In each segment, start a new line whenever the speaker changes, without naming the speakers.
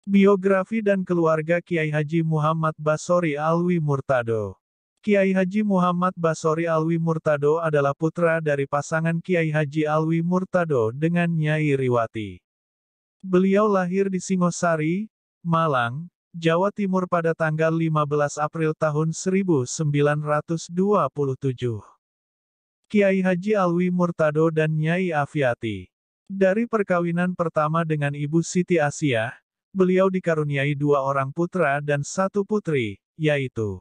Biografi dan keluarga Kiai Haji Muhammad Basori Alwi Murtado. Kiai Haji Muhammad Basori Alwi Murtado adalah putra dari pasangan Kiai Haji Alwi Murtado dengan Nyai Riwati. Beliau lahir di Singosari, Malang, Jawa Timur pada tanggal 15 April tahun 1927. Kiai Haji Alwi Murtado dan Nyai Afiati. Dari perkawinan pertama dengan Ibu Siti Asiah, beliau dikaruniai 2 orang putra dan 1 putri, yaitu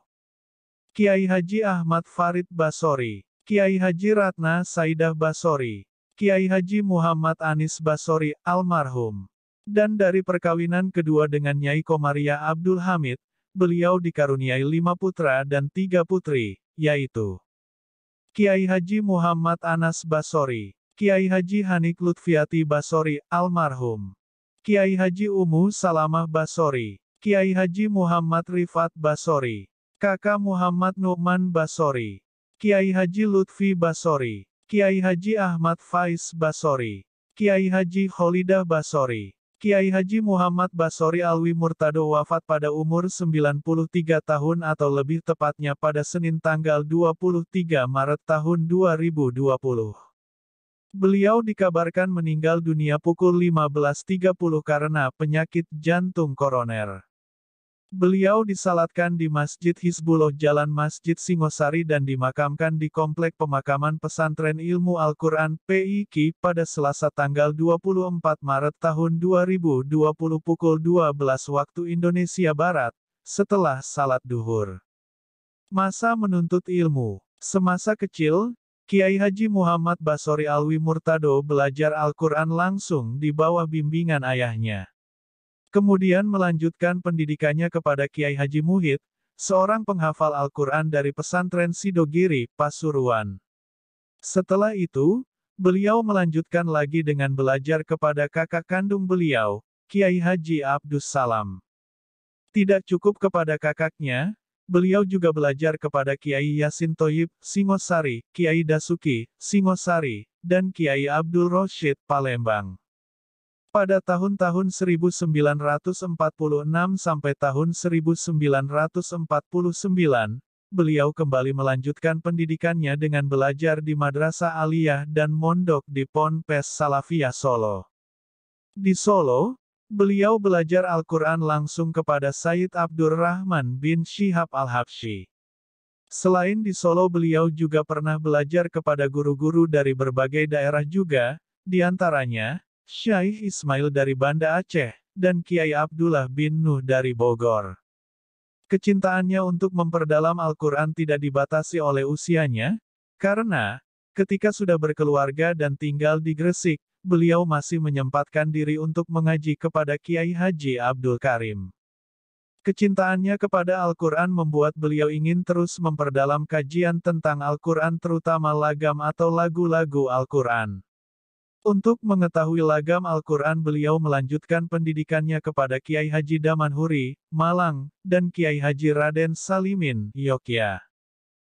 Kiai Haji Ahmad Farid Basori, Kiai Haji Ratna Saidah Basori, Kiai Haji Muhammad Anis Basori almarhum. Dan dari perkawinan kedua dengan Nyai Komariah Abdul Hamid, beliau dikaruniai 5 putra dan 3 putri, yaitu Kiai Haji Muhammad Anas Basori, Kiai Haji Hanik Lutfiati Basori almarhum, Kiai Haji Umu Salamah Basori, Kiai Haji Muhammad Rifat Basori, Kakak Muhammad Nu'man Basori, Kiai Haji Lutfi Basori, Kiai Haji Ahmad Faiz Basori, Kiai Haji Kholidah Basori, Kiai Haji Muhammad Basori Alwi Murtado wafat pada umur 93 tahun atau lebih tepatnya pada Senin tanggal 23 Maret tahun 2020. Beliau dikabarkan meninggal dunia pukul 15.30 karena penyakit jantung koroner. Beliau disalatkan di Masjid Hizbullah Jalan Masjid Singosari dan dimakamkan di Komplek Pemakaman Pesantren Ilmu Al-Quran (PIQ) pada Selasa tanggal 24 Maret tahun 2020 pukul 12 waktu Indonesia Barat, setelah salat duhur. Masa menuntut ilmu. Semasa kecil, Kiai Haji Muhammad Basori Alwi Murtado belajar Al-Quran langsung di bawah bimbingan ayahnya. Kemudian melanjutkan pendidikannya kepada Kiai Haji Muhid, seorang penghafal Al-Quran dari pesantren Sidogiri, Pasuruan. Setelah itu, beliau melanjutkan lagi dengan belajar kepada kakak kandung beliau, Kiai Haji Abdus Salam. Tidak cukup kepada kakaknya, beliau juga belajar kepada Kiai Yasin Thoyib, Singosari, Kiai Dasuki, Singosari, dan Kiai Abdul Rosyid, Palembang. Pada tahun-tahun 1946 sampai tahun 1949, beliau kembali melanjutkan pendidikannya dengan belajar di Madrasah Aliyah dan mondok di Ponpes Salafiyah Solo. Di Solo, beliau belajar Al-Quran langsung kepada Sayyid Abdurrahman bin Syihab Al-Habsyi. Selain di Solo beliau juga pernah belajar kepada guru-guru dari berbagai daerah juga, di antaranya, Syekh Ismail dari Banda Aceh, dan Kiai Abdullah bin Nuh dari Bogor. Kecintaannya untuk memperdalam Al-Quran tidak dibatasi oleh usianya, karena, ketika sudah berkeluarga dan tinggal di Gresik, beliau masih menyempatkan diri untuk mengaji kepada Kiai Haji Abdul Karim. Kecintaannya kepada Al-Quran membuat beliau ingin terus memperdalam kajian tentang Al-Quran terutama lagam atau lagu-lagu Al-Quran. Untuk mengetahui lagam Al-Quran beliau melanjutkan pendidikannya kepada Kiai Haji Damanhuri, Malang, dan Kiai Haji Raden Salimin, Yogyakarta.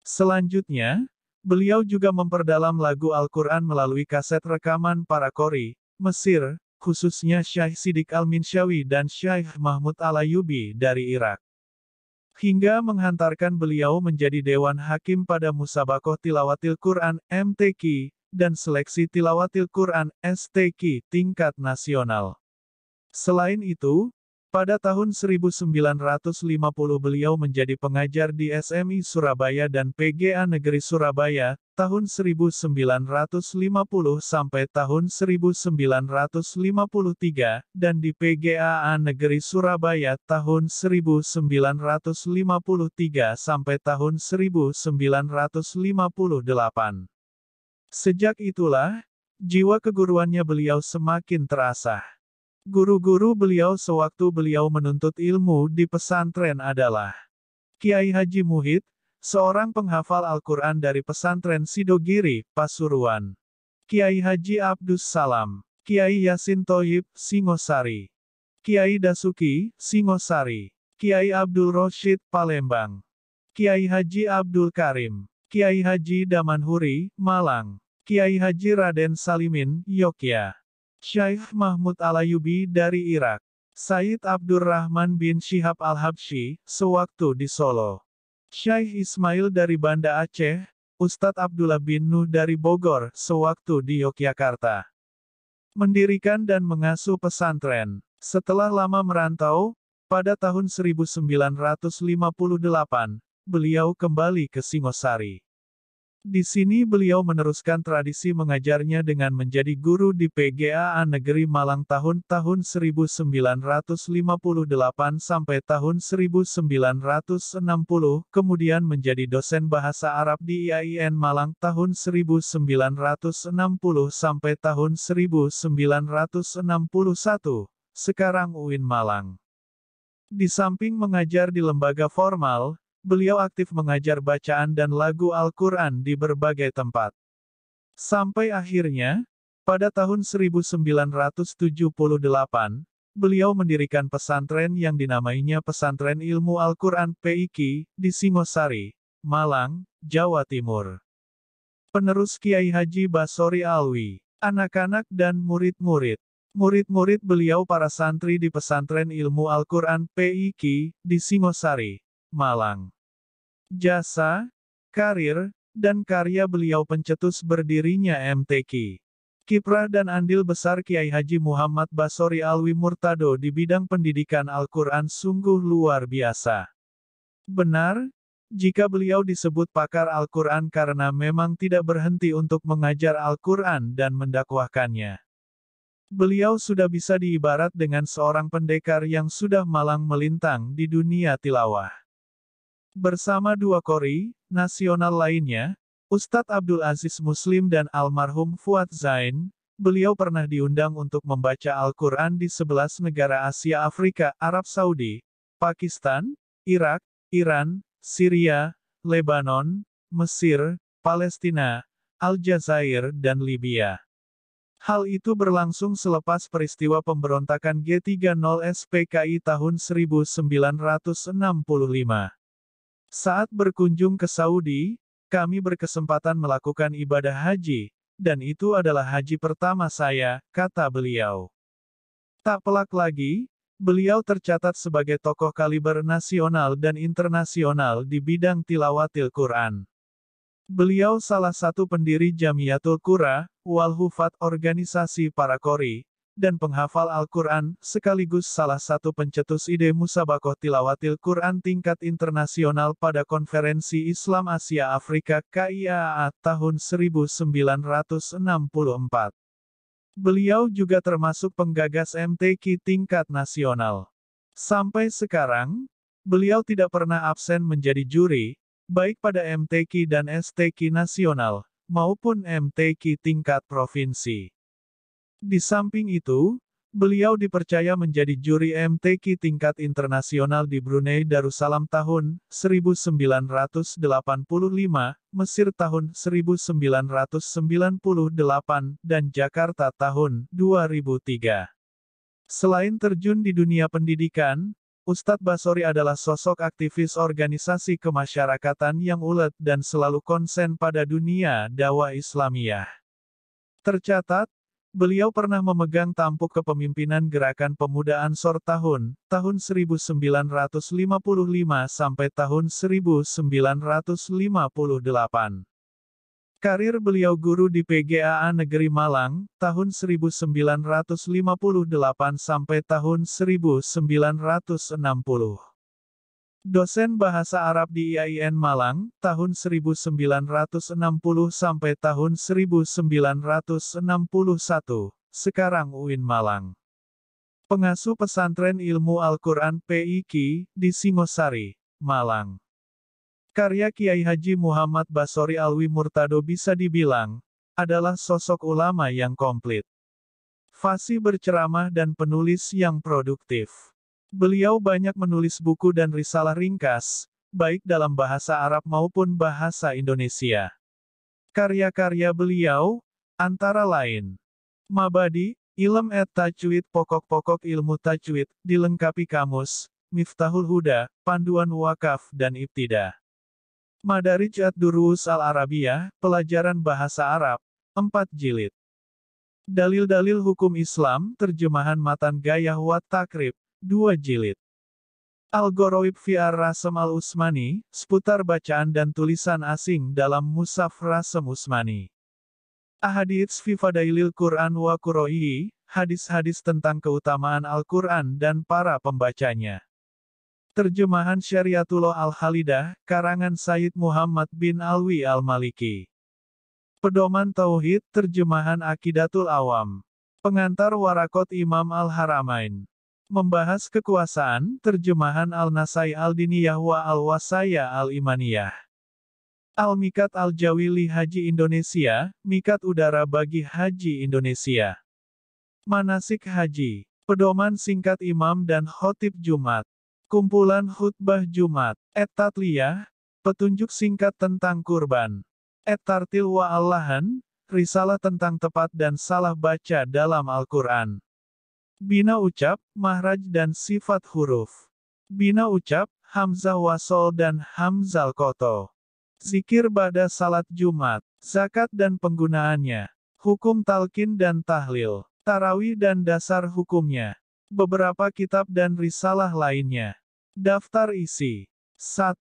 Selanjutnya, beliau juga memperdalam lagu Al-Quran melalui kaset rekaman para qori, Mesir, khususnya Syekh Sidik Al-Minsyawi dan Syekh Mahmud Al-Ayyubi dari Irak. Hingga menghantarkan beliau menjadi Dewan Hakim pada Musabakoh Tilawatil Quran, MTQ, dan Seleksi Tilawatil Quran, STQ, tingkat nasional. Selain itu, pada tahun 1950 beliau menjadi pengajar di SMI Surabaya dan PGA Negeri Surabaya, tahun 1950 sampai tahun 1953, dan di PGA Negeri Surabaya tahun 1953 sampai tahun 1958. Sejak itulah, jiwa keguruannya beliau semakin terasah. Guru-guru beliau sewaktu beliau menuntut ilmu di pesantren adalah Kiai Haji Muhid, seorang penghafal Al-Quran dari pesantren Sidogiri, Pasuruan. Kiai Haji Abdus Salam, Kiai Yasin Thoyib, Singosari. Kiai Dasuki, Singosari. Kiai Abdul Rosyid, Palembang. Kiai Haji Abdul Karim. Kiai Haji Damanhuri, Malang. Kiai Haji Raden Salimin, Yogyakarta. Syekh Mahmud Al-Ayyubi dari Irak. Said Abdurrahman bin Syihab Al-Habsyi, sewaktu di Solo. Syekh Ismail dari Banda Aceh, Ustadz Abdullah bin Nuh dari Bogor, sewaktu di Yogyakarta. Mendirikan dan mengasuh pesantren. Setelah lama merantau, pada tahun 1958, beliau kembali ke Singosari. Di sini beliau meneruskan tradisi mengajarnya dengan menjadi guru di PGAA Negeri Malang tahun 1958 sampai tahun 1960, kemudian menjadi dosen bahasa Arab di IAIN Malang tahun 1960 sampai tahun 1961, sekarang UIN Malang. Di samping mengajar di lembaga formal, beliau aktif mengajar bacaan dan lagu Al-Quran di berbagai tempat. Sampai akhirnya, pada tahun 1978, beliau mendirikan pesantren yang dinamainya Pesantren Ilmu Al-Quran PIQ, di Singosari, Malang, Jawa Timur. Penerus Kiai Haji Basori Alwi, anak-anak dan murid-murid. Murid-murid beliau para santri di Pesantren Ilmu Al-Quran PIQ, di Singosari, Malang. Jasa, karir, dan karya beliau pencetus berdirinya MTQ. Kiprah dan andil besar Kiai Haji Muhammad Basori Alwi Murtado di bidang pendidikan Al-Quran sungguh luar biasa. Benar, jika beliau disebut pakar Al-Quran karena memang tidak berhenti untuk mengajar Al-Quran dan mendakwahkannya. Beliau sudah bisa diibarat dengan seorang pendekar yang sudah malang melintang di dunia tilawah. Bersama dua qori nasional lainnya, Ustadz Abdul Aziz Muslim dan almarhum Fuad Zain, beliau pernah diundang untuk membaca Al-Quran di 11 negara Asia Afrika, Arab Saudi, Pakistan, Irak, Iran, Syria, Lebanon, Mesir, Palestina, Aljazair dan Libya. Hal itu berlangsung selepas peristiwa pemberontakan G30 SPKI tahun 1965. Saat berkunjung ke Saudi, kami berkesempatan melakukan ibadah haji, dan itu adalah haji pertama saya, kata beliau. Tak pelak lagi, beliau tercatat sebagai tokoh kaliber nasional dan internasional di bidang tilawatil Quran. Beliau salah satu pendiri Jamiatul Qura, wal Hufat, organisasi para qori dan penghafal Al-Quran, sekaligus salah satu pencetus ide Musabakoh Tilawatil Quran tingkat internasional pada Konferensi Islam Asia Afrika KIAA tahun 1964. Beliau juga termasuk penggagas MTQ tingkat nasional. Sampai sekarang, beliau tidak pernah absen menjadi juri, baik pada MTQ dan STQ nasional, maupun MTQ tingkat provinsi. Di samping itu, beliau dipercaya menjadi juri MTQ tingkat internasional di Brunei Darussalam tahun 1985, Mesir tahun 1998, dan Jakarta tahun 2003. Selain terjun di dunia pendidikan, Ustadz Basori adalah sosok aktivis organisasi kemasyarakatan yang ulet dan selalu konsen pada dunia dakwah Islamiyah. Tercatat, beliau pernah memegang tampuk kepemimpinan Gerakan Pemuda Ansor tahun 1955 sampai tahun 1958. Karir beliau guru di PGAA Negeri Malang, tahun 1958 sampai tahun 1960. Dosen Bahasa Arab di IAIN Malang, tahun 1960 sampai tahun 1961, sekarang UIN Malang. Pengasuh Pesantren Ilmu Al-Quran PIQ, di Singosari, Malang. Karya Kiai Haji Muhammad Basori Alwi Murtado bisa dibilang, adalah sosok ulama yang komplit. Fasih berceramah dan penulis yang produktif. Beliau banyak menulis buku dan risalah ringkas, baik dalam bahasa Arab maupun bahasa Indonesia. Karya-karya beliau, antara lain, Mabadi, Ilm et Tajwid, pokok-pokok ilmu tajwid, dilengkapi kamus, Miftahul Huda, panduan wakaf dan ibtidah. Madarij ad-Durus al-Arabiyah, pelajaran bahasa Arab, 4 jilid. Dalil-dalil hukum Islam, terjemahan matan Gayah wa Takrib, 2 jilid. Al-Gharaib fi Ar-Rasm Al-Utsmani, seputar bacaan dan tulisan asing dalam Mushaf Rasm Utsmani. Ahadits fi Fadailil Qur'an wa Quraihi, hadis-hadis tentang keutamaan Al-Qur'an dan para pembacanya. Terjemahan Syariatullah Al-Halidah, karangan Sayyid Muhammad bin Alwi Al-Maliki. Pedoman Tauhid, terjemahan Aqidatul Awam. Pengantar Warakot Imam Al-Haramain. Membahas kekuasaan, terjemahan Al-Nasai Al-Diniyah wa Al-Wasaya Al-Imaniyah. Al-Mikat Al-Jawili Haji Indonesia, Mikat Udara bagi Haji Indonesia. Manasik Haji. Pedoman singkat Imam dan Khotib Jumat. Kumpulan khutbah Jumat. Tatliyah, petunjuk singkat tentang kurban. Tartil wa Allahan, risalah tentang tepat dan salah baca dalam Al-Quran. Bina ucap, mahraj dan sifat huruf. Bina ucap, hamzah wasol dan hamzal koto. Zikir pada salat Jumat. Zakat dan penggunaannya. Hukum talqin dan tahlil. Tarawih dan dasar hukumnya. Beberapa kitab dan risalah lainnya. Daftar isi. 1.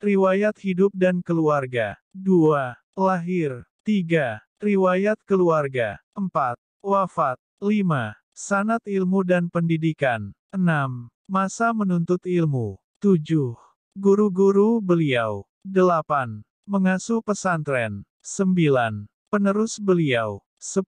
Riwayat hidup dan keluarga. 2. Lahir. 3. Riwayat keluarga. 4. Wafat. 5. Sanad ilmu dan pendidikan. 6. Masa menuntut ilmu. 7. Guru-guru beliau. 8. Mengasuh pesantren. 9. Penerus beliau. 10.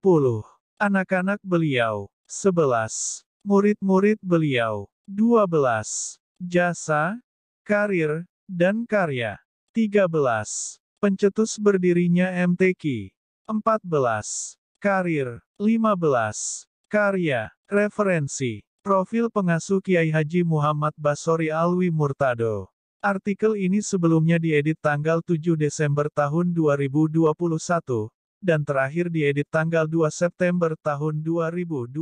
Anak-anak beliau. 11. Murid-murid beliau. 12. Jasa, karir, dan karya. 13. Pencetus berdirinya MTQ. 14. Karir. 15. Karya, referensi, profil pengasuh Kiai Haji Muhammad Basori Alwi Murtado. Artikel ini sebelumnya diedit tanggal 7 Desember tahun 2021, dan terakhir diedit tanggal 2 September tahun 2022.